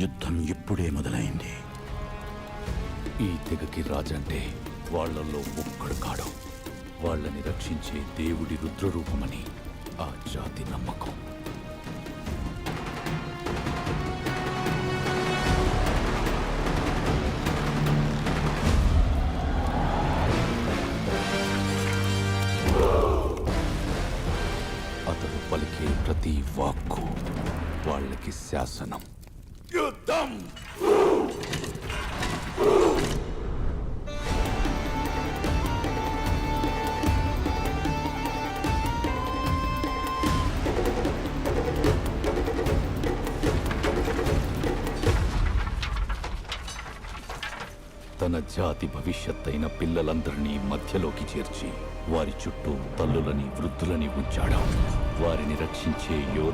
యుద్ధం ఇప్పుడే మొదలైంది. ఈ తెగకి రాజంటే వాళ్లలో ఒక్కడు కాడు. వాళ్ళని రక్షించే దేవుడి రుద్రరూపమని ఆ జాతి నమ్మకం. అతడు పలికే ప్రతి వాక్కు వాళ్ళకి శాసనం. యుద్ధం! తన జాతి భవిష్యత్తైన పిల్లలందరినీ మధ్యలోకి చేర్చి వారి చుట్టూ తల్లులని వృద్ధులని ఉంచాడు. వారిని రక్షించే యోధ